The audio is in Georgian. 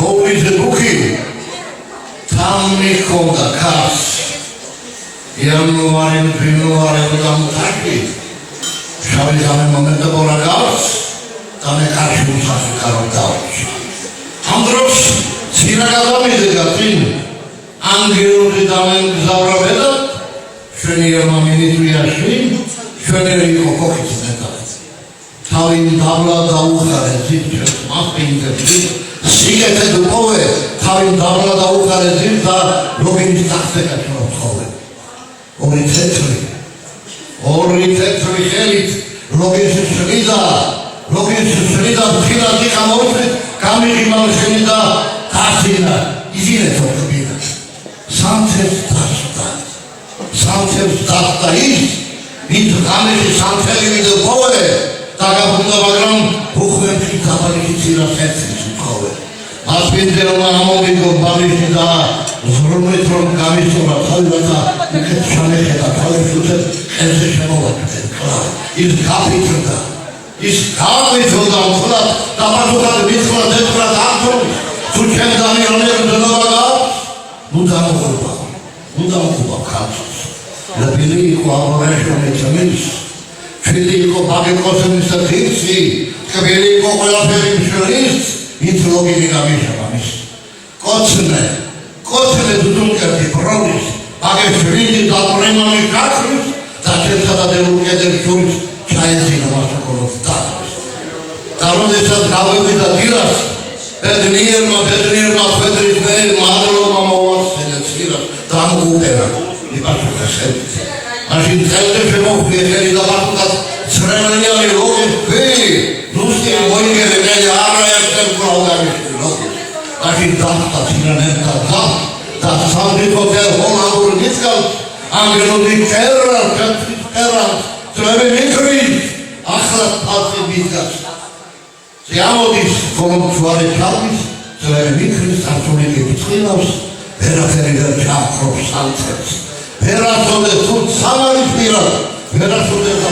მოვიზე დუქი თამიქონდა ქას იანვარი ფებრუარი გამთაკი შავი გამე მომენტებორა გავს და მე კარში უსახი კაროდავს ამ დროს ცირაგადამიძე წინ ანგელური დამემგზავრებედა ჩვენი ემამინიტვიაში ჩვენი იყო ქოქის მეტალიც თავი დავლა დაუხარე ძირჩეს მასპინდები სიგეთე დუპოვე თავი დავლა დაუხარე ძირ და ლოგინის ტახტეკა ჩვენთხოვე ორი თეთრი ხელით ლოგის შრიდა ფილად იყამოწეთ გამიღიმალ შენი და გასინა იზინეთ ოქბინა სამთებს დასტა ის ვინც გამიღი სამთელი ვიდო პოვე დაგაბუნდა მაგრამ უხვებში დაბალიქი ცირას ერთის უთხოვე მასპინძელმა ამომიგო ბალიში და ზრუნვით რომ გამისურა თავითა იქეთ შანეხედა თავის უთეთ ყელზე შემოვაჭრეთ ის გაფიცრდა მხოლოდ დაბადულად მithla დეთხრა დართული თუ ჩემ დამიონებს დნობა გაქვს ნუ დამოხობა ხალხს რაბილი იყო ამორეშონი ჩამის ჩვილი იყო ბაგეკოსების და თინცი კბილი იყო ყველაფერი მშვენის ვინც ლოგინი გამიშავა მის კოცნე დუდუნკერტი პროვის ბაგეშვილი დაბრემანი გაქრის და ჩემსა და დელუკედებს შორის ჩაეძინა მასაკოლოს და როდესაც გავევიდა დილას ბედნიერმა ფედრის მეერმა ადრომა მოვასწინე ცირას დამღუპერა იპარჩუქა შევით მაშინ წელზე შემოხვიე ხელი და მართლაც ცრემლიანი ლოგის ნუსტი მოიგერე მელი არაერთებს გავლაგიშტი ლოგის მაშინ დახტა ცირანებთა და სამრიფოთელ ჰოლანდურ ნიცკალს ანგელოდი კერალ წლები მიქრის ახლად პალცი მისგავს ზიამოდის ხოლმწვარი ჩალვის წლები მიქრის სარწმუნოები წყინავს ვერაფერი ვერ ჩახრობს სამწებს ვერასოდეს თუ სამარის პირად ვერასოდეს